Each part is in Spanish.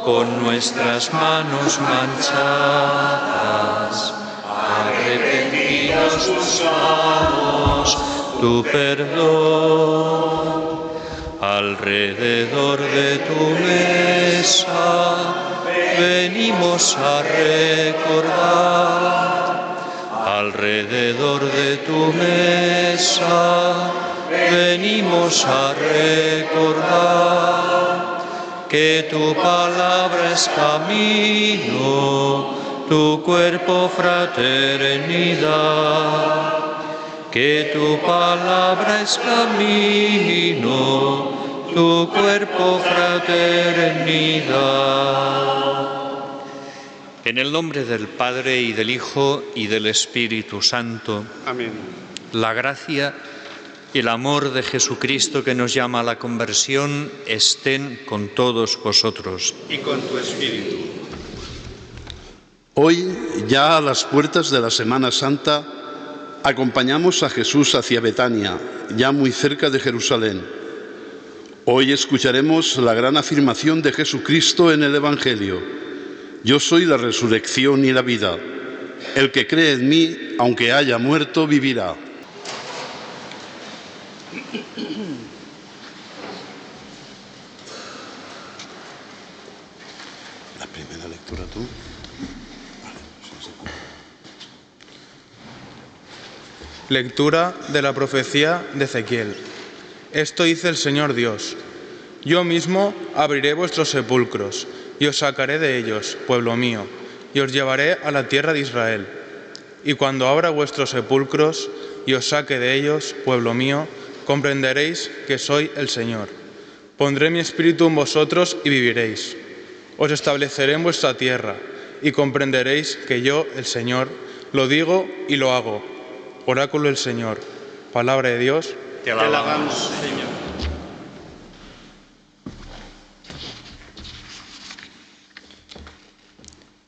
con nuestras manos manchadas, arrepentidos buscamos tu perdón. Alrededor de tu mesa venimos a recordar. Alrededor de tu mesa venimos a recordar que tu palabra es camino, tu cuerpo fraternidad. Que tu palabra es camino, tu cuerpo fraternidad. En el nombre del Padre y del Hijo y del Espíritu Santo. Amén. La gracia y el amor de Jesucristo que nos llama a la conversión estén con todos vosotros. Y con tu espíritu. Hoy, ya a las puertas de la Semana Santa, acompañamos a Jesús hacia Betania, ya muy cerca de Jerusalén. Hoy escucharemos la gran afirmación de Jesucristo en el Evangelio: yo soy la resurrección y la vida. El que cree en mí, aunque haya muerto, vivirá. La primera lectura tú. Lectura de la profecía de Ezequiel. Esto dice el Señor Dios: yo mismo abriré vuestros sepulcros y os sacaré de ellos, pueblo mío, y os llevaré a la tierra de Israel. Y cuando abra vuestros sepulcros y os saque de ellos, pueblo mío, comprenderéis que soy el Señor. Pondré mi espíritu en vosotros y viviréis. Os estableceré en vuestra tierra y comprenderéis que yo, el Señor, lo digo y lo hago. Oráculo del Señor. Palabra de Dios. Te alabamos, Señor.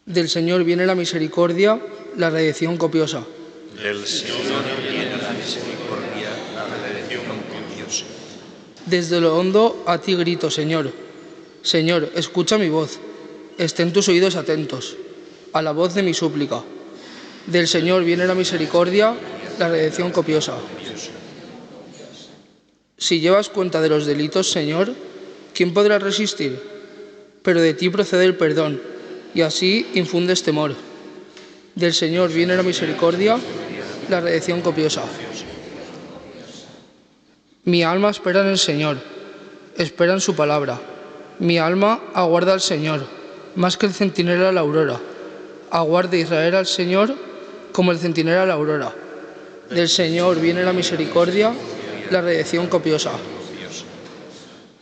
Del Señor viene la misericordia, la redención copiosa. Del Señor viene la misericordia, la redención copiosa. Desde lo hondo a ti grito, Señor. Señor, escucha mi voz. Estén tus oídos atentos a la voz de mi súplica. Del Señor viene la misericordia, la redención copiosa. Si llevas cuenta de los delitos, Señor, ¿quién podrá resistir? Pero de ti procede el perdón, y así infundes temor. Del Señor viene la misericordia, la redención copiosa. Mi alma espera en el Señor, espera en su palabra. Mi alma aguarda al Señor, más que el centinela a la aurora. Aguarda Israel al Señor como el centinela a la aurora. Del Señor viene la misericordia, la redención copiosa.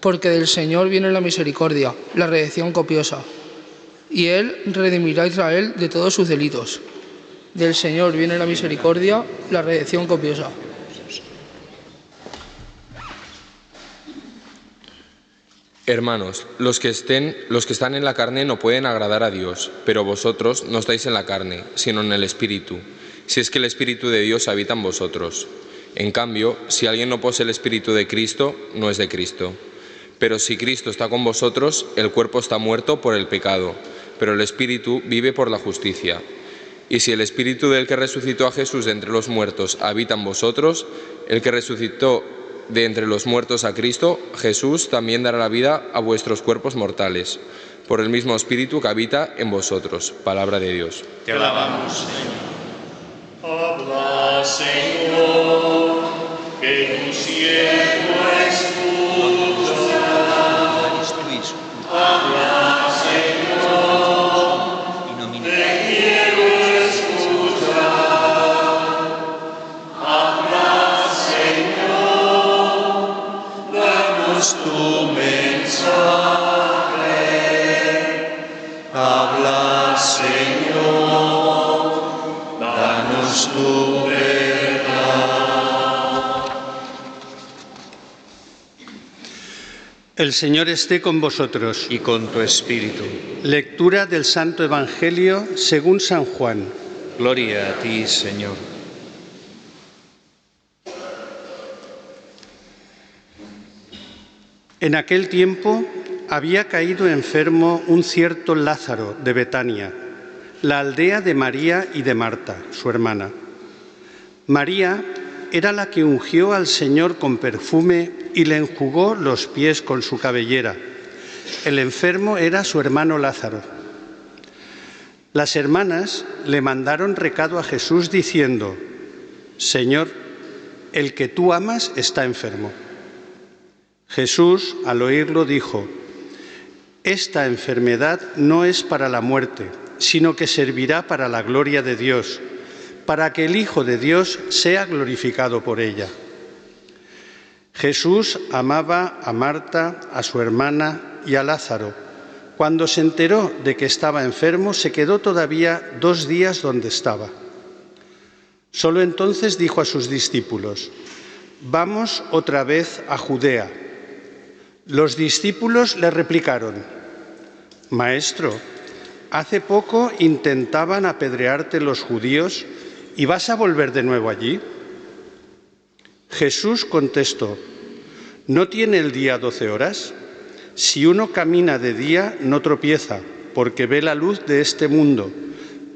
Porque del Señor viene la misericordia, la redención copiosa. Y Él redimirá a Israel de todos sus delitos. Del Señor viene la misericordia, la redención copiosa. Hermanos, los que están en la carne no pueden agradar a Dios, pero vosotros no estáis en la carne, sino en el Espíritu, si es que el Espíritu de Dios habita en vosotros. En cambio, si alguien no posee el Espíritu de Cristo, no es de Cristo. Pero si Cristo está con vosotros, el cuerpo está muerto por el pecado, pero el Espíritu vive por la justicia. Y si el Espíritu del que resucitó a Jesús de entre los muertos habita en vosotros, el que resucitó de entre los muertos a Cristo, Jesús también dará la vida a vuestros cuerpos mortales, por el mismo Espíritu que habita en vosotros. Palabra de Dios. Te alabamos, Señor. Habla, Señor, que tu siervo escucha. Habla, Señor, te quiero escuchar. Habla, Señor, danos tu mensaje. Habla, Señor, danos tu verdad. El Señor esté con vosotros. Y con tu espíritu. Lectura del Santo Evangelio según San Juan. Gloria a ti, Señor. En aquel tiempo, había caído enfermo un cierto Lázaro de Betania, la aldea de María y de Marta, su hermana. María era la que ungió al Señor con perfume y le enjugó los pies con su cabellera. El enfermo era su hermano Lázaro. Las hermanas le mandaron recado a Jesús diciendo: Señor, el que tú amas está enfermo. Jesús, al oírlo, dijo: Esta enfermedad no es para la muerte, sino que servirá para la gloria de Dios, para que el Hijo de Dios sea glorificado por ella. Jesús amaba a Marta, a su hermana y a Lázaro. Cuando se enteró de que estaba enfermo, se quedó todavía 2 días donde estaba. Solo entonces dijo a sus discípulos: Vamos otra vez a Judea. Los discípulos le replicaron: Maestro, hace poco intentaban apedrearte los judíos y ¿vas a volver de nuevo allí? Jesús contestó: ¿No tiene el día 12 horas? Si uno camina de día no tropieza, porque ve la luz de este mundo,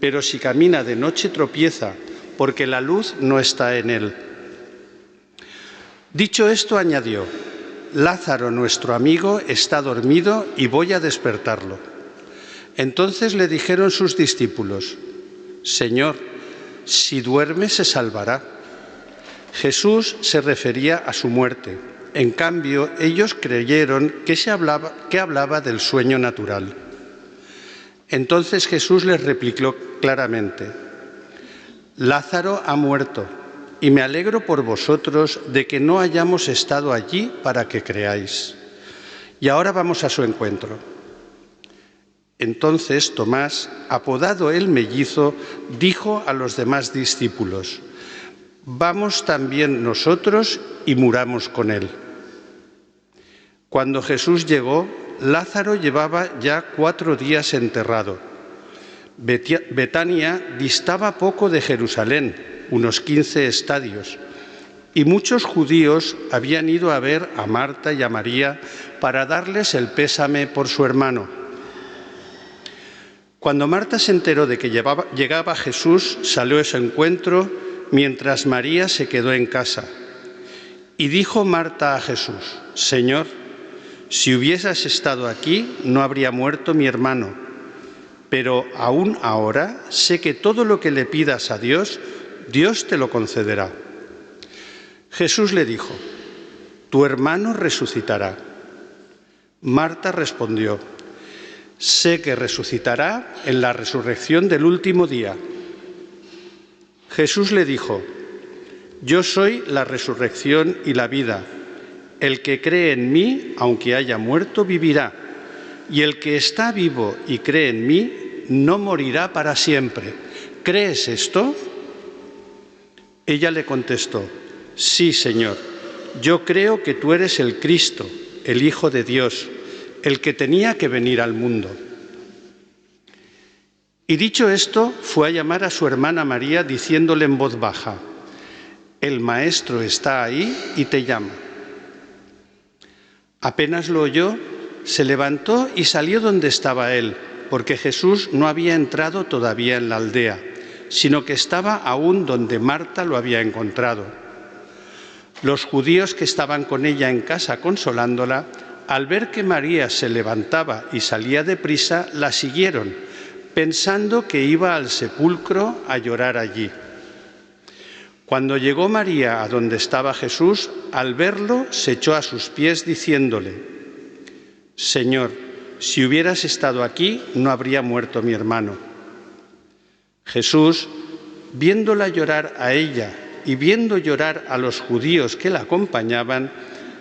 pero si camina de noche tropieza, porque la luz no está en él. Dicho esto, añadió: Lázaro, nuestro amigo, está dormido y voy a despertarlo. Entonces le dijeron sus discípulos: Señor, si duerme se salvará. Jesús se refería a su muerte. En cambio, ellos creyeron que hablaba del sueño natural. Entonces Jesús les replicó claramente: Lázaro ha muerto, y me alegro por vosotros de que no hayamos estado allí para que creáis. Y ahora vamos a su encuentro. Entonces Tomás, apodado el Mellizo, dijo a los demás discípulos: Vamos también nosotros y muramos con él. Cuando Jesús llegó, Lázaro llevaba ya 4 días enterrado. Betania distaba poco de Jerusalén, unos 15 estadios, y muchos judíos habían ido a ver a Marta y a María para darles el pésame por su hermano. Cuando Marta se enteró de que llegaba Jesús, salió a su encuentro, mientras María se quedó en casa. Y dijo Marta a Jesús: Señor, si hubieses estado aquí, no habría muerto mi hermano. Pero aún ahora sé que todo lo que le pidas a Dios, Dios te lo concederá. Jesús le dijo: Tu hermano resucitará. Marta respondió: Sé que resucitará en la resurrección del último día. Jesús le dijo: Yo soy la resurrección y la vida. El que cree en mí, aunque haya muerto, vivirá. Y el que está vivo y cree en mí, no morirá para siempre. ¿Crees esto? Ella le contestó: Sí, Señor, yo creo que tú eres el Cristo, el Hijo de Dios, el que tenía que venir al mundo. Y dicho esto, fue a llamar a su hermana María, diciéndole en voz baja: El Maestro está ahí y te llama. Apenas lo oyó, se levantó y salió donde estaba él, porque Jesús no había entrado todavía en la aldea, sino que estaba aún donde Marta lo había encontrado. Los judíos que estaban con ella en casa consolándola, al ver que María se levantaba y salía deprisa, la siguieron, pensando que iba al sepulcro a llorar allí. Cuando llegó María a donde estaba Jesús, al verlo se echó a sus pies diciéndole: Señor, si hubieras estado aquí, no habría muerto mi hermano. Jesús, viéndola llorar a ella y viendo llorar a los judíos que la acompañaban,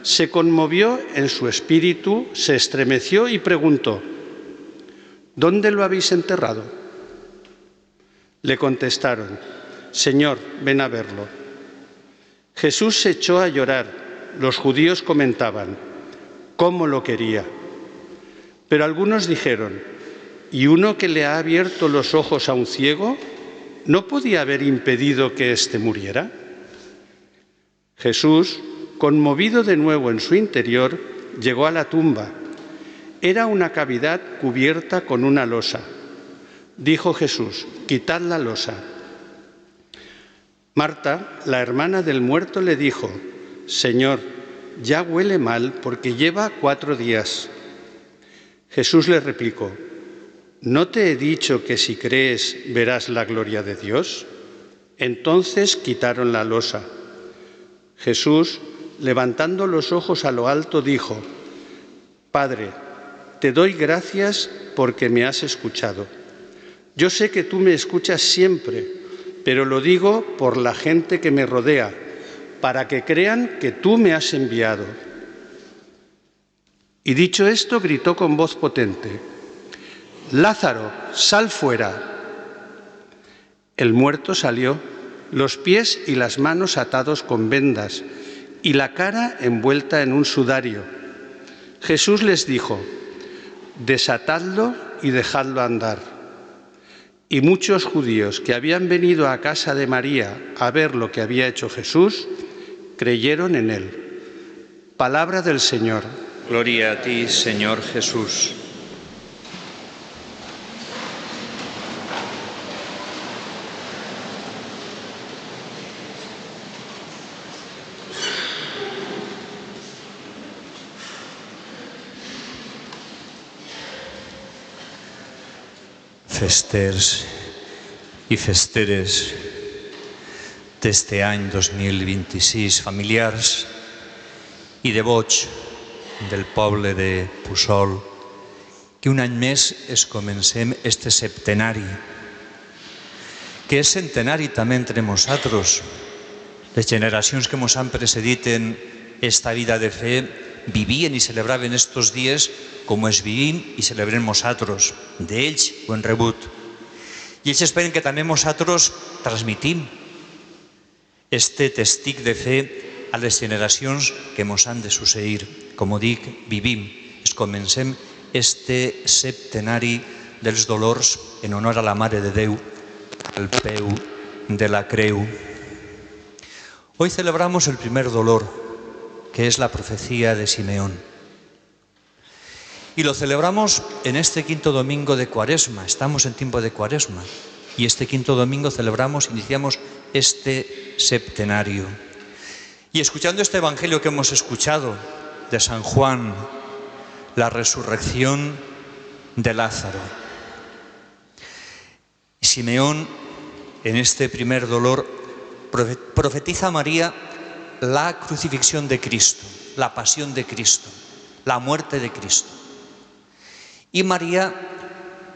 se conmovió en su espíritu, se estremeció y preguntó: ¿Dónde lo habéis enterrado? Le contestaron: Señor, ven a verlo. Jesús se echó a llorar. Los judíos comentaban: ¿Cómo lo quería? Pero algunos dijeron: ¿Y uno que le ha abierto los ojos a un ciego no podía haber impedido que éste muriera? Jesús, conmovido de nuevo en su interior, llegó a la tumba. Era una cavidad cubierta con una losa. Dijo Jesús: quitad la losa. Marta, la hermana del muerto, le dijo: Señor, ya huele mal porque lleva 4 días. Jesús le replicó: ¿no te he dicho que si crees verás la gloria de Dios? Entonces quitaron la losa. Jesús, levantando los ojos a lo alto, dijo: Padre, te doy gracias porque me has escuchado. Yo sé que tú me escuchas siempre, pero lo digo por la gente que me rodea, para que crean que tú me has enviado. Y dicho esto, gritó con voz potente: Lázaro, sal fuera. El muerto salió, los pies y las manos atados con vendas y la cara envuelta en un sudario. Jesús les dijo: desatadlo y dejadlo andar. Y muchos judíos que habían venido a casa de María a ver lo que había hecho Jesús, creyeron en él. Palabra del Señor. Gloria a ti, Señor Jesús. Festers i festeres d'este any 2026, familiars i devots del poble de Puçol, que un any més es comencem este septenari, que és centenari també entre nosaltres. Les generacions que ens han precedit en esta vida de fe vivien i celebraven estos dies com es vivim i celebrem nosaltres. D'ells ho hem rebut. I ells esperen que també nosaltres transmitim este testic de fe a les generacions que ens han de succeir. Com dic, vivim, es comencem este septenari dels dolors en honor a la Mare de Déu, el peu de la creu. Hoy celebramos el primer dolor, que es la profecía de Simeón. Y lo celebramos en este quinto domingo de Cuaresma. Estamos en tiempo de Cuaresma. Y este quinto domingo iniciamos este septenario. Y escuchando este evangelio que hemos escuchado de San Juan, la resurrección de Lázaro. Simeón, en este primer dolor, profetiza a María la crucifixión de Cristo, la pasión de Cristo, la muerte de Cristo. Y María,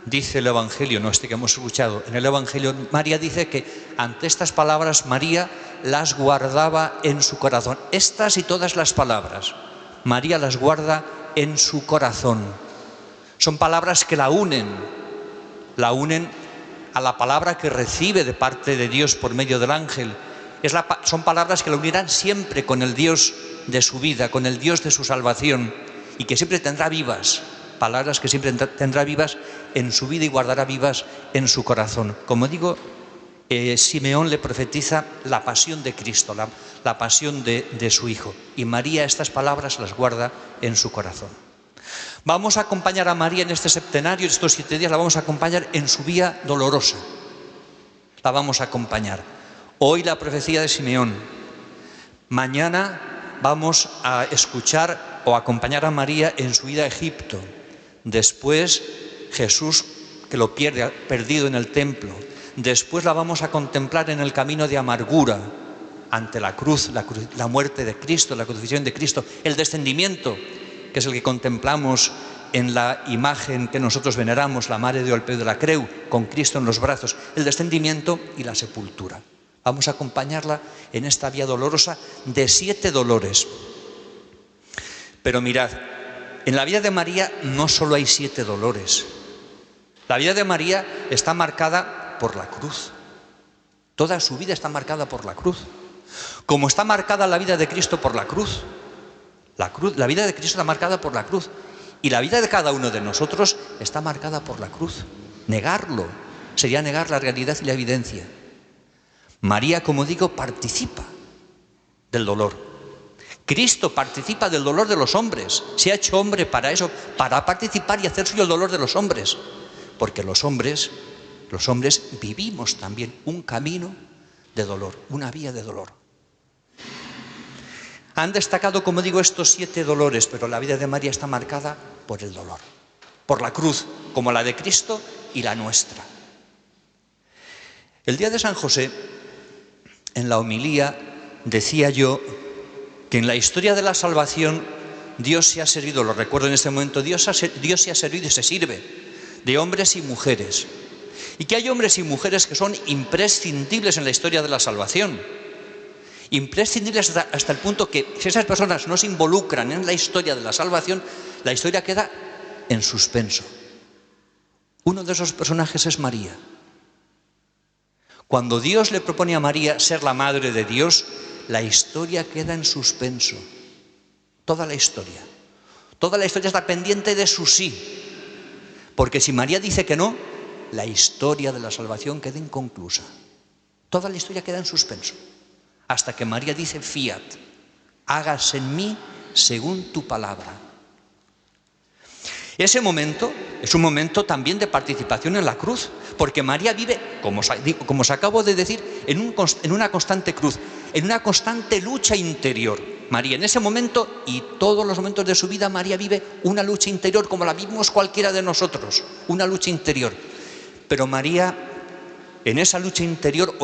dice el Evangelio, no este que hemos escuchado, en el Evangelio María dice que ante estas palabras María las guardaba en su corazón. Estas y todas las palabras, María las guarda en su corazón. Son palabras que la unen a la palabra que recibe de parte de Dios por medio del ángel. Son palabras que la unirán siempre con el Dios de su vida, con el Dios de su salvación, y que siempre tendrá vivas, palabras que siempre tendrá vivas en su vida y guardará vivas en su corazón. Como digo, Simeón le profetiza la pasión de Cristo, la pasión de su Hijo, y María estas palabras las guarda en su corazón. Vamos a acompañar a María en este septenario, en estos 7 días, la vamos a acompañar en su vía dolorosa. La vamos a acompañar. Hoy la profecía de Simeón. Mañana vamos a escuchar o acompañar a María en su ida a Egipto. Después Jesús, que lo pierde, perdido en el templo. Después la vamos a contemplar en el camino de amargura ante la cruz, la muerte de Cristo, la crucifixión de Cristo, el descendimiento, que es el que contemplamos en la imagen que nosotros veneramos, la Mare de Déu al peu de la creu, con Cristo en los brazos, el descendimiento y la sepultura. Vamos a acompañarla en esta vía dolorosa de 7 dolores. Pero mirad, en la vida de María no solo hay 7 dolores. La vida de María está marcada por la cruz. Toda su vida está marcada por la cruz. Como está marcada la vida de Cristo por la cruz. La vida de Cristo está marcada por la cruz. Y la vida de cada uno de nosotros está marcada por la cruz. Negarlo sería negar la realidad y la evidencia. María, como digo, participa del dolor. Cristo participa del dolor de los hombres. Se ha hecho hombre para eso, para participar y hacer suyo el dolor de los hombres. Porque los hombres vivimos también un camino de dolor, una vía de dolor. Han destacado, como digo, estos 7 dolores, pero la vida de María está marcada por el dolor, por la cruz, como la de Cristo y la nuestra. El día de San José, en la homilía, decía yo que en la historia de la salvación Dios se ha servido, lo recuerdo en este momento, Dios se ha servido y se sirve de hombres y mujeres. Y que hay hombres y mujeres que son imprescindibles en la historia de la salvación. Imprescindibles hasta el punto que si esas personas no se involucran en la historia de la salvación, la historia queda en suspenso. Uno de esos personajes es María. Cuando Dios le propone a María ser la madre de Dios, la historia queda en suspenso. Toda la historia. Toda la historia está pendiente de su sí. Porque si María dice que no, la historia de la salvación queda inconclusa. Toda la historia queda en suspenso. Hasta que María dice fiat, hágase en mí según tu palabra. Ese momento es un momento también de participación en la cruz, porque María vive, como os acabo de decir, en una constante cruz, en una constante lucha interior. María en ese momento y todos los momentos de su vida, María vive una lucha interior como la vivimos cualquiera de nosotros, una lucha interior. Pero María, en esa lucha interior,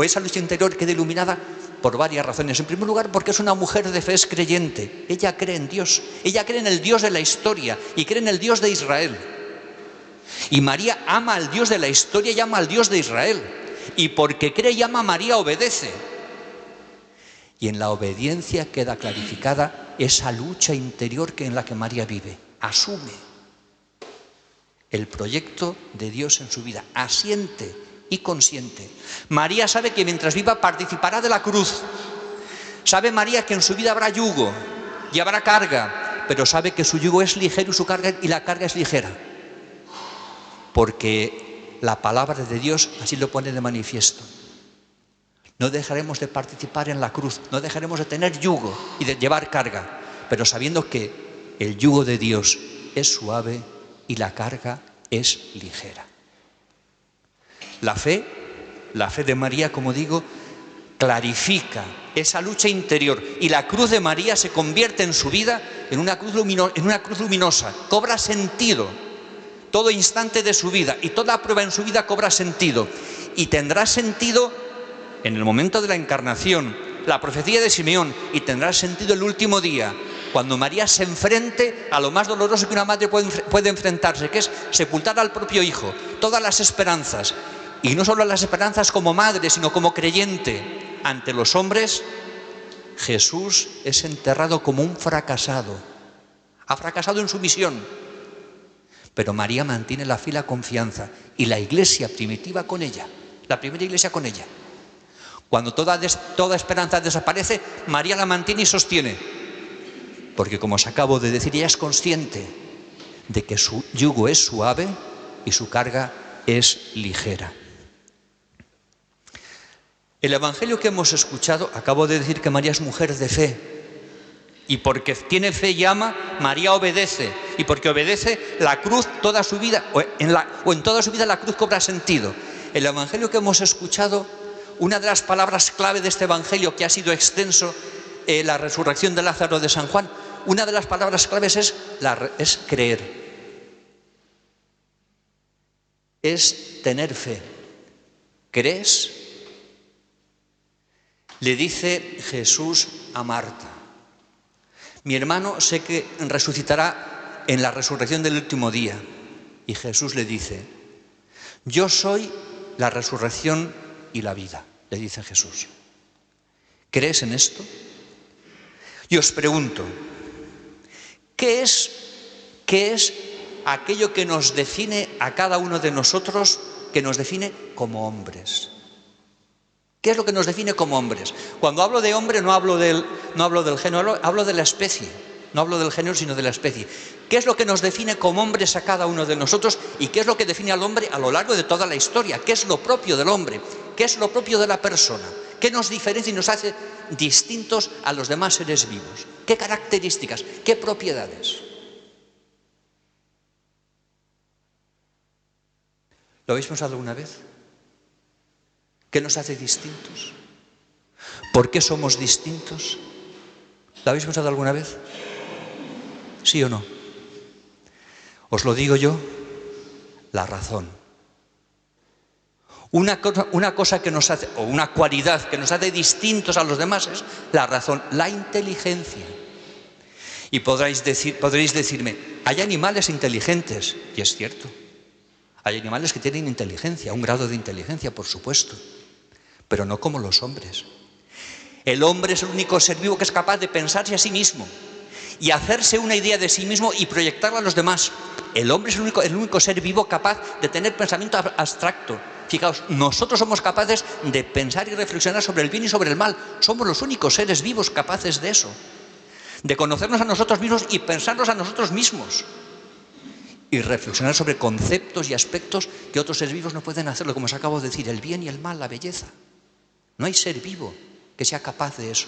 queda iluminada por varias razones. En primer lugar, porque es una mujer de fe, es creyente. Ella cree en Dios. Ella cree en el Dios de la historia y cree en el Dios de Israel. Y María ama al Dios de la historia y ama al Dios de Israel. Y porque cree y ama, María obedece. Y en la obediencia queda clarificada esa lucha interior en la que María vive. Asume el proyecto de Dios en su vida. Asiente y consiente. María sabe que mientras viva participará de la cruz. Sabe María que en su vida habrá yugo y habrá carga, pero sabe que su yugo es ligero y la carga es ligera. Porque la palabra de Dios así lo pone de manifiesto. No dejaremos de participar en la cruz, no dejaremos de tener yugo y de llevar carga, pero sabiendo que el yugo de Dios es suave y la carga es ligera. La fe de María, como digo, clarifica esa lucha interior y la cruz de María se convierte en su vida en una cruz luminosa, cobra sentido. Todo instante de su vida y toda prueba en su vida cobra sentido y tendrá sentido en el momento de la encarnación, la profecía de Simeón, y tendrá sentido el último día, cuando María se enfrente a lo más doloroso que una madre puede enfrentarse, que es sepultar al propio hijo, todas las esperanzas, y no solo las esperanzas como madre, sino como creyente. Ante los hombres, Jesús es enterrado como un fracasado. Ha fracasado en su misión. Pero María mantiene la fila confianza y la iglesia primitiva con ella, la primera iglesia con ella. Cuando toda esperanza desaparece, María la mantiene y sostiene. Porque como os acabo de decir, ella es consciente de que su yugo es suave y su carga es ligera. El evangelio que hemos escuchado, acabo de decir que María es mujer de fe. Y porque tiene fe y ama, María obedece. Y porque obedece, la cruz toda su vida, en toda su vida la cruz cobra sentido. El evangelio que hemos escuchado, una de las palabras clave de este evangelio que ha sido extenso, la resurrección de Lázaro de San Juan, una de las palabras claves es creer. Es tener fe. ¿Crees? Le dice Jesús a Marta: mi hermano sé que resucitará en la resurrección del último día. Y Jesús le dice: yo soy la resurrección y la vida, le dice Jesús. ¿Crees en esto? Y os pregunto, ¿qué es aquello que nos define a cada uno de nosotros, que nos define como hombres? ¿Qué es lo que nos define como hombres? Cuando hablo de hombre no hablo del género, hablo de la especie. No hablo del género, sino de la especie. ¿Qué es lo que nos define como hombres a cada uno de nosotros? ¿Y qué es lo que define al hombre a lo largo de toda la historia? ¿Qué es lo propio del hombre? ¿Qué es lo propio de la persona? ¿Qué nos diferencia y nos hace distintos a los demás seres vivos? ¿Qué características? ¿Qué propiedades? ¿Lo habéis pensado alguna vez? ¿Qué nos hace distintos? ¿Por qué somos distintos? ¿Lo habéis pensado alguna vez? ¿Sí o no? Os lo digo yo, la razón. Una cosa que nos hace, o una cualidad que nos hace distintos a los demás es la razón, la inteligencia. Y podréis decirme, hay animales inteligentes, y es cierto. Hay animales que tienen inteligencia, un grado de inteligencia, por supuesto, pero no como los hombres. El hombre es el único ser vivo que es capaz de pensarse a sí mismo y hacerse una idea de sí mismo y proyectarla a los demás. El hombre es el único ser vivo capaz de tener pensamiento abstracto. Fijaos, nosotros somos capaces de pensar y reflexionar sobre el bien y sobre el mal. Somos los únicos seres vivos capaces de eso. De conocernos a nosotros mismos y pensarnos a nosotros mismos. Y reflexionar sobre conceptos y aspectos que otros seres vivos no pueden hacerlo, como os acabo de decir, el bien y el mal, la belleza. No hay ser vivo que sea capaz de eso.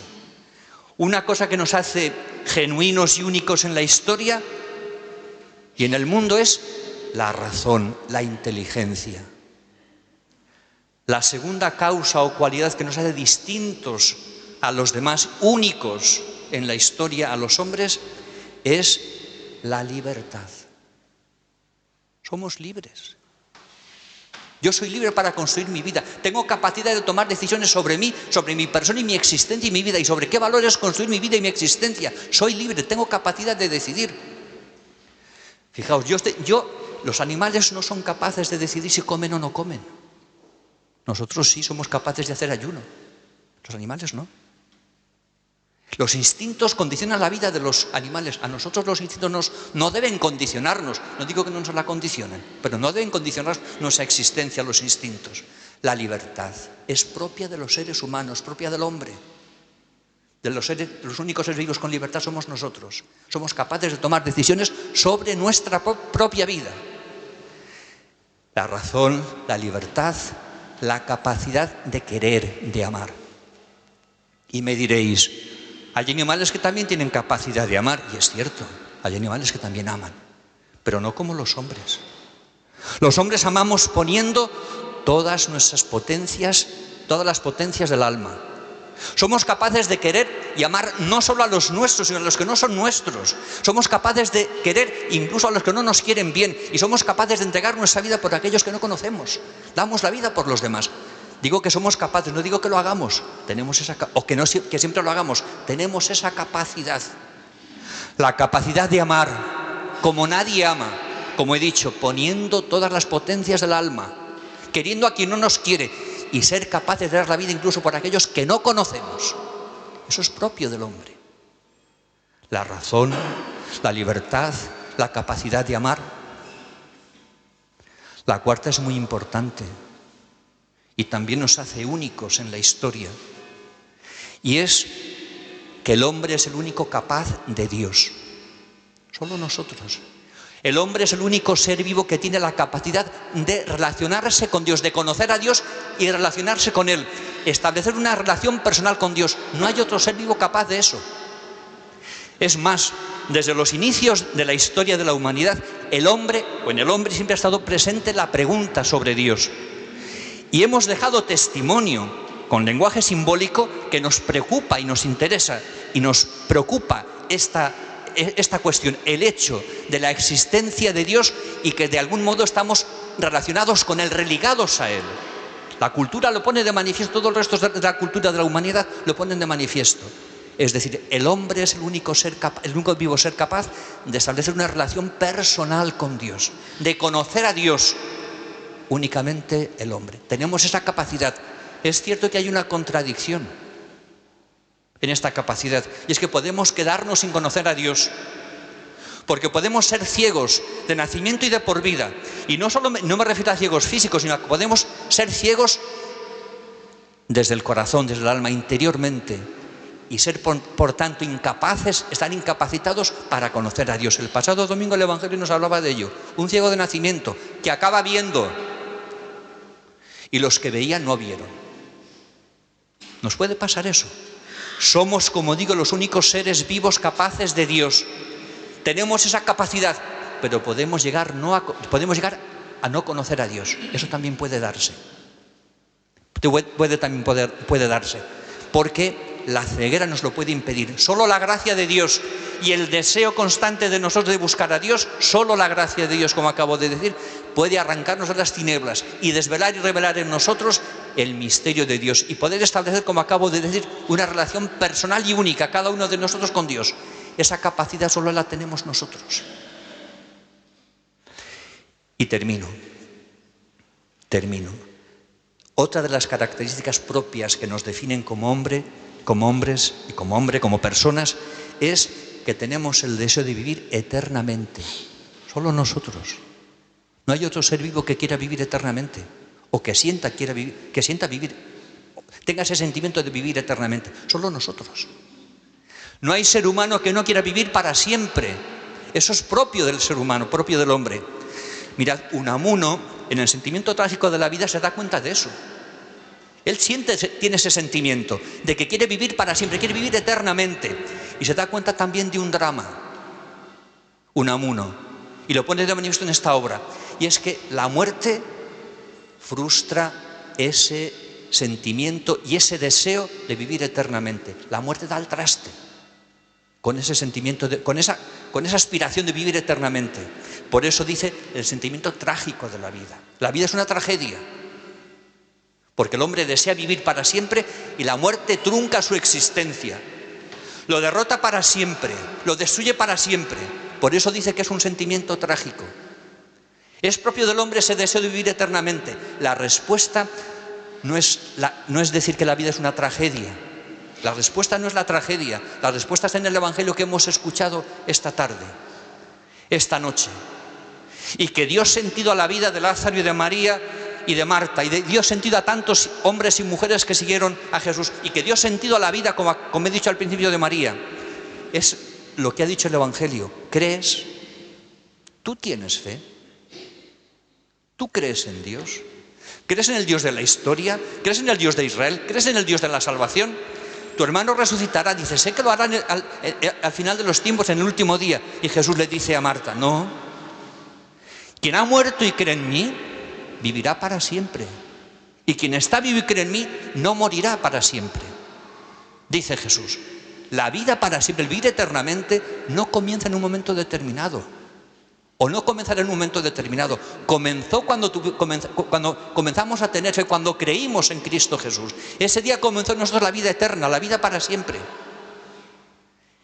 Una cosa que nos hace genuinos y únicos en la historia y en el mundo es la razón, la inteligencia. La segunda causa o cualidad que nos hace distintos a los demás, únicos en la historia, a los hombres, es la libertad. Somos libres. Yo soy libre para construir mi vida. Tengo capacidad de tomar decisiones sobre mí, sobre mi persona y mi existencia y mi vida, y sobre qué valores construir mi vida y mi existencia. Soy libre, tengo capacidad de decidir. Fijaos, los animales no son capaces de decidir si comen o no comen. Nosotros sí somos capaces de hacer ayuno. Los animales no. Los instintos condicionan la vida de los animales. A nosotros los instintos no deben condicionarnos. No digo que no nos la condicionen, pero no deben condicionar nuestra existencia los instintos. La libertad es propia de los seres humanos, propia del hombre. Los únicos seres vivos con libertad somos nosotros. Somos capaces de tomar decisiones sobre nuestra propia vida. La razón, la libertad, la capacidad de querer, de amar. Y me diréis, hay animales que también tienen capacidad de amar, y es cierto, hay animales que también aman, pero no como los hombres. Los hombres amamos poniendo todas nuestras potencias, todas las potencias del alma. Somos capaces de querer y amar no solo a los nuestros, sino a los que no son nuestros. Somos capaces de querer incluso a los que no nos quieren bien, y somos capaces de entregar nuestra vida por aquellos que no conocemos. Damos la vida por los demás. Digo que somos capaces, no digo que lo hagamos, que siempre lo hagamos, tenemos esa capacidad. La capacidad de amar como nadie ama, como he dicho, poniendo todas las potencias del alma, queriendo a quien no nos quiere y ser capaces de dar la vida incluso por aquellos que no conocemos. Eso es propio del hombre. La razón, la libertad, la capacidad de amar. La cuarta es muy importante. Y también nos hace únicos en la historia. Y es que el hombre es el único capaz de Dios. Solo nosotros. El hombre es el único ser vivo que tiene la capacidad de relacionarse con Dios, de conocer a Dios y relacionarse con Él. Establecer una relación personal con Dios. No hay otro ser vivo capaz de eso. Es más, desde los inicios de la historia de la humanidad, en el hombre siempre ha estado presente la pregunta sobre Dios. Y hemos dejado testimonio con lenguaje simbólico que nos preocupa y nos interesa y nos preocupa esta cuestión, el hecho de la existencia de Dios y que de algún modo estamos relacionados con Él, religados a Él. La cultura lo pone de manifiesto, todo el resto de la cultura de la humanidad lo ponen de manifiesto. Es decir, el hombre es el único vivo ser capaz de establecer una relación personal con Dios, de conocer a Dios. Únicamente el hombre. Tenemos esa capacidad. Es cierto que hay una contradicción en esta capacidad, y es que podemos quedarnos sin conocer a Dios, porque podemos ser ciegos de nacimiento y de por vida. Y no me refiero a ciegos físicos, sino a que podemos ser ciegos desde el corazón, desde el alma, interiormente, y ser por tanto estar incapacitados para conocer a Dios. El pasado domingo el Evangelio nos hablaba de ello. Un ciego de nacimiento que acaba viendo, y los que veían no vieron. Nos puede pasar eso. Somos, como digo, los únicos seres vivos capaces de Dios. Tenemos esa capacidad, pero podemos llegar a no conocer a Dios. Eso también puede darse. Puede darse. Porque la ceguera nos lo puede impedir. Solo la gracia de Dios y el deseo constante de nosotros de buscar a Dios, solo la gracia de Dios, como acabo de decir, puede arrancarnos de las tinieblas y desvelar y revelar en nosotros el misterio de Dios y poder establecer, como acabo de decir, una relación personal y única, cada uno de nosotros con Dios. Esa capacidad solo la tenemos nosotros. Y termino. Otra de las características propias que nos definen como hombres y como personas, es que tenemos el deseo de vivir eternamente. Solo nosotros. No hay otro ser vivo que quiera vivir eternamente o que sienta vivir, tenga ese sentimiento de vivir eternamente. Solo nosotros. No hay ser humano que no quiera vivir para siempre. Eso es propio del ser humano, propio del hombre. Mirad, Unamuno, en el sentimiento trágico de la vida, se da cuenta de eso. Él tiene ese sentimiento de que quiere vivir para siempre, quiere vivir eternamente. Y se da cuenta también de un drama, Unamuno, y lo pone de manifiesto en esta obra. Y es que la muerte frustra ese sentimiento y ese deseo de vivir eternamente. La muerte da al traste con ese sentimiento, con esa aspiración de vivir eternamente. Por eso dice el sentimiento trágico de la vida. La vida es una tragedia, porque el hombre desea vivir para siempre y la muerte trunca su existencia. Lo derrota para siempre, lo destruye para siempre. Por eso dice que es un sentimiento trágico. ¿Es propio del hombre ese deseo de vivir eternamente? La respuesta no es decir que la vida es una tragedia. La respuesta no es la tragedia. La respuesta está en el Evangelio que hemos escuchado esta tarde, esta noche. Y que dio sentido a la vida de Lázaro y de María y de Marta, y dio sentido a tantos hombres y mujeres que siguieron a Jesús, y que dio sentido a la vida, como he dicho al principio, de María. Es lo que ha dicho el Evangelio. ¿Crees? ¿Tú tienes fe? ¿Tú crees en Dios? ¿Crees en el Dios de la historia? ¿Crees en el Dios de Israel? ¿Crees en el Dios de la salvación? Tu hermano resucitará. Dice, sé que lo harán al final de los tiempos, en el último día. Y Jesús le dice a Marta, no. Quien ha muerto y cree en mí, vivirá para siempre. Y quien está vivo y cree en mí, no morirá para siempre. Dice Jesús, la vida para siempre, el vivir eternamente, no comienza en un momento determinado. O no comenzará en un momento determinado. Comenzó cuando comenzamos a tener fe, cuando creímos en Cristo Jesús. Ese día comenzó en nosotros la vida eterna, la vida para siempre.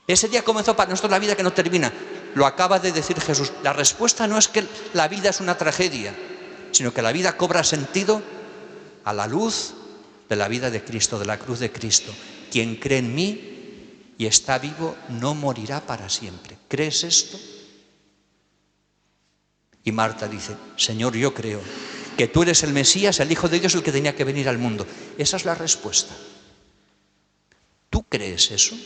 Ese día comenzó para nosotros la vida que no termina. Lo acaba de decir Jesús. La respuesta no es que la vida es una tragedia, sino que la vida cobra sentido a la luz de la vida de Cristo, de la cruz de Cristo. Quien cree en mí y está vivo no morirá para siempre. ¿Crees esto? Y Marta dice, Señor, yo creo que tú eres el Mesías, el Hijo de Dios, el que tenía que venir al mundo. Esa es la respuesta. ¿Tú crees eso?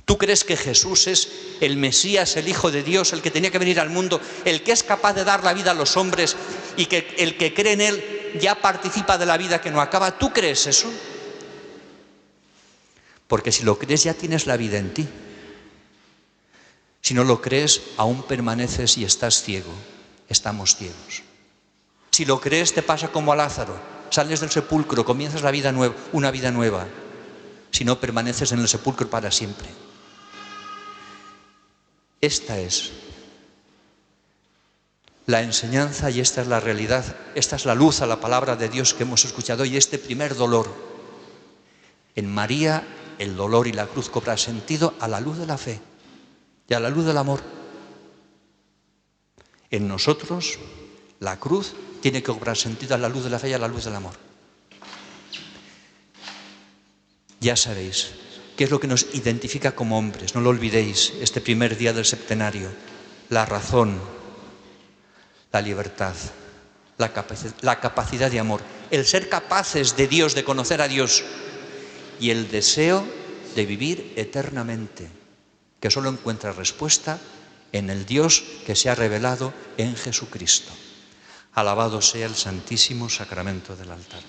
¿Tú crees que Jesús es el Mesías, el Hijo de Dios, el que tenía que venir al mundo, el que es capaz de dar la vida a los hombres y que el que cree en Él ya participa de la vida que no acaba? ¿Tú crees eso? Porque si lo crees ya tienes la vida en ti. Si no lo crees, aún permaneces y estás ciego. Estamos ciegos. Si lo crees, te pasa como a Lázaro. Sales del sepulcro, comienzas la vida nueva, una vida nueva. Si no, permaneces en el sepulcro para siempre. Esta es la enseñanza y esta es la realidad. Esta es la luz a la palabra de Dios que hemos escuchado. Y este primer dolor. En María, el dolor y la cruz cobra sentido a la luz de la fe y a la luz del amor. En nosotros, la cruz tiene que cobrar sentido a la luz de la fe y a la luz del amor. Ya sabéis, ¿qué es lo que nos identifica como hombres? No lo olvidéis, este primer día del septenario. La razón, la libertad, la capacidad de amor, el ser capaces de Dios, de conocer a Dios, y el deseo de vivir eternamente, que solo encuentra respuesta en el Dios que se ha revelado en Jesucristo. Alabado sea el Santísimo Sacramento del altar.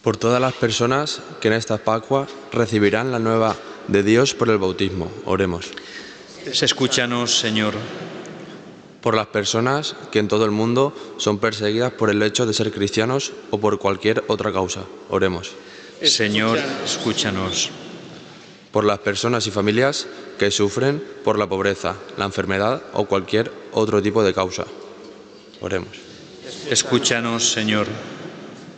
Por todas las personas que en esta Pascua recibirán la nueva de Dios por el bautismo, oremos. Escúchanos, Señor. Por las personas que en todo el mundo son perseguidas por el hecho de ser cristianos o por cualquier otra causa, oremos. Señor, escúchanos. Por las personas y familias que sufren por la pobreza, la enfermedad o cualquier otro tipo de causa, oremos. Escúchanos, Señor.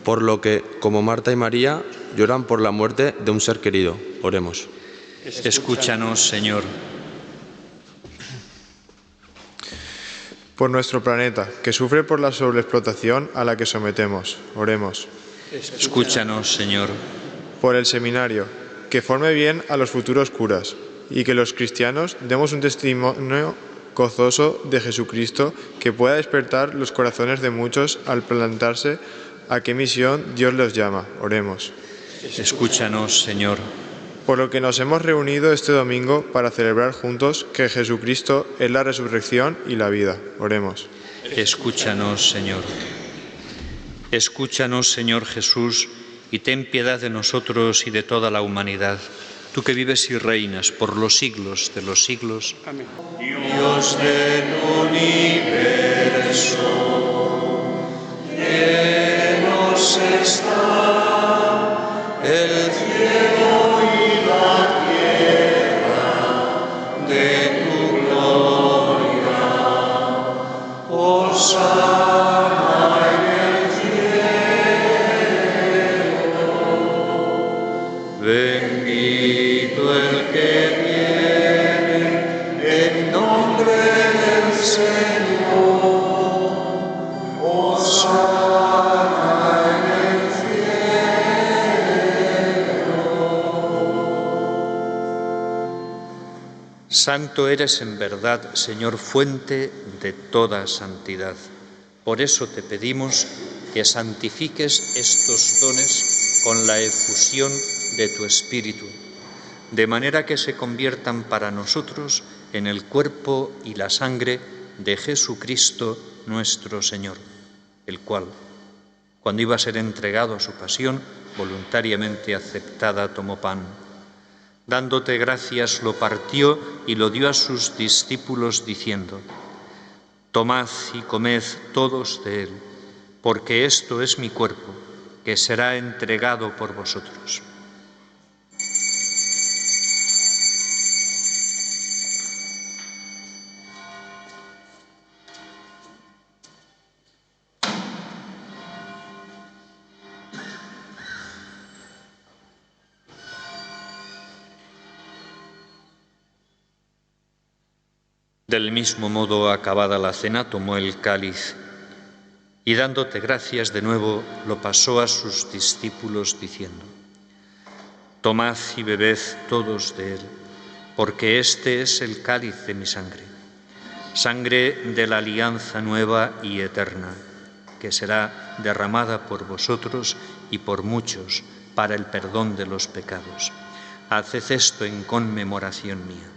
Por lo que, como Marta y María, lloran por la muerte de un ser querido, oremos. Escúchanos, Señor. Por nuestro planeta, que sufre por la sobreexplotación a la que sometemos, oremos. Escúchanos, Señor. Por el seminario, que forme bien a los futuros curas y que los cristianos demos un testimonio gozoso de Jesucristo que pueda despertar los corazones de muchos al plantarse a qué misión Dios los llama, oremos. Escúchanos, Señor. Por lo que nos hemos reunido este domingo para celebrar juntos que Jesucristo es la resurrección y la vida, oremos. Escúchanos, Señor. Escúchanos, Señor Jesús, y ten piedad de nosotros y de toda la humanidad, tú que vives y reinas por los siglos de los siglos. Amén. Dios del universo, llenos está el cielo y la tierra de tu gloria. Hosana en el cielo. Bendito el que viene en nombre del Señor. Hosana en el cielo. Santo eres en verdad, Señor, fuente de toda santidad. Por eso te pedimos que santifiques estos dones con la efusión de tu Espíritu, de manera que se conviertan para nosotros en el cuerpo y la sangre de Jesucristo nuestro Señor, el cual, cuando iba a ser entregado a su pasión, voluntariamente aceptada, tomó pan. Dándote gracias, lo partió y lo dio a sus discípulos, diciendo: Tomad y comed todos de él, porque esto es mi cuerpo, que será entregado por vosotros. Del mismo modo, acabada la cena, tomó el cáliz y, dándote gracias de nuevo, lo pasó a sus discípulos, diciendo: Tomad y bebed todos de él, porque este es el cáliz de mi sangre, sangre de la alianza nueva y eterna, que será derramada por vosotros y por muchos para el perdón de los pecados. Haced esto en conmemoración mía.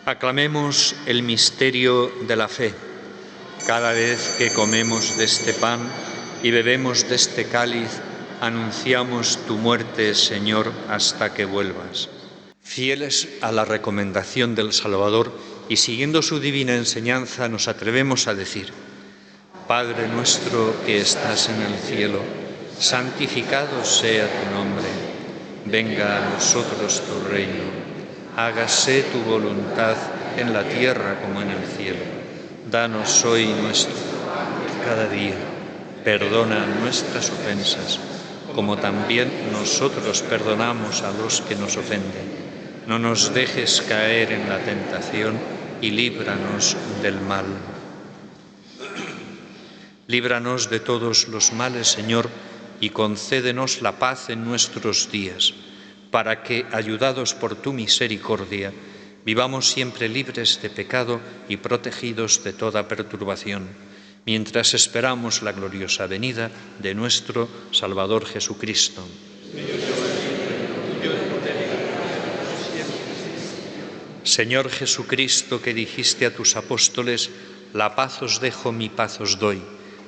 Aclamemos el misterio de la fe. Cada vez que comemos de este pan y bebemos de este cáliz, anunciamos tu muerte, Señor, hasta que vuelvas. Fieles a la recomendación del Salvador y siguiendo su divina enseñanza, nos atrevemos a decir: Padre nuestro que estás en el cielo, santificado sea tu nombre. Venga a nosotros tu reino. Hágase tu voluntad en la tierra como en el cielo. Danos hoy nuestro pan de cada día. Perdona nuestras ofensas, como también nosotros perdonamos a los que nos ofenden. No nos dejes caer en la tentación y líbranos del mal. Líbranos de todos los males, Señor, y concédenos la paz en nuestros días, para que, ayudados por tu misericordia, vivamos siempre libres de pecado y protegidos de toda perturbación, mientras esperamos la gloriosa venida de nuestro Salvador Jesucristo. Señor Jesucristo, que dijiste a tus apóstoles: la paz os dejo, mi paz os doy.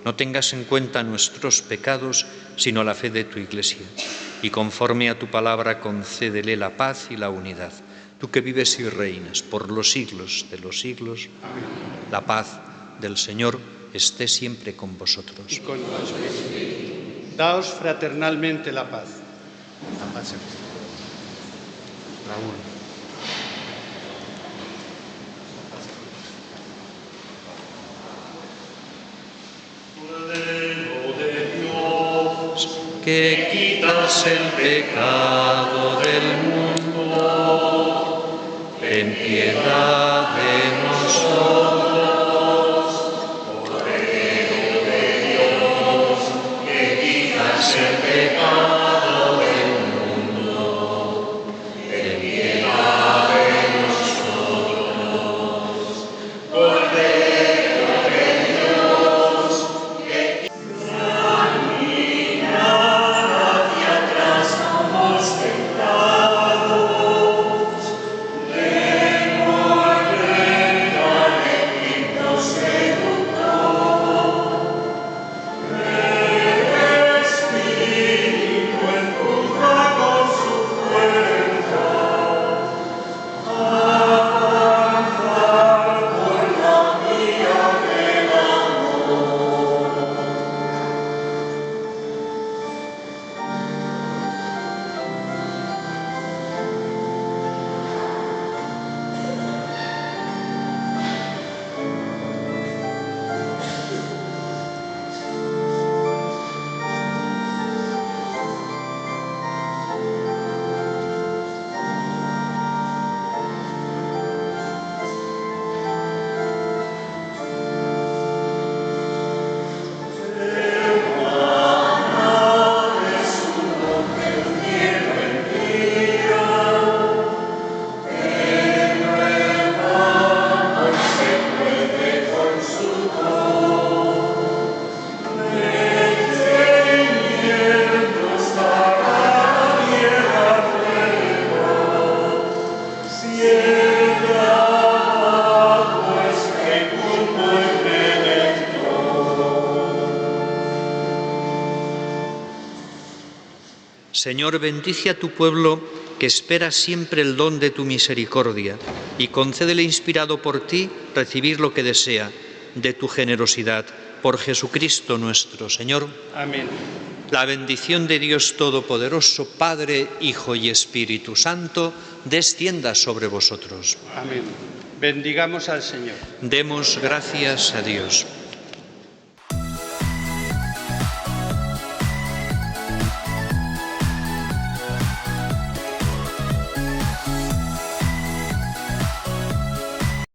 No tengas en cuenta nuestros pecados, sino la fe de tu Iglesia. Y conforme a tu palabra, concédele la paz y la unidad. Tú que vives y reinas por los siglos de los siglos. Amén. La paz del Señor esté siempre con vosotros. Y con tu espíritu. Daos fraternalmente la paz. La paz. Raúl. Que quitas el pecado del mundo, ten piedad de nosotros. Cordero de Dios, que quitas el pecado del mundo, ten piedad de nosotros. Cordero de Dios, que Señor, bendice a tu pueblo que espera siempre el don de tu misericordia y concédele, inspirado por ti, recibir lo que desea de tu generosidad. Por Jesucristo nuestro Señor. Amén. La bendición de Dios Todopoderoso, Padre, Hijo y Espíritu Santo, descienda sobre vosotros. Amén. Bendigamos al Señor. Demos gracias a Dios.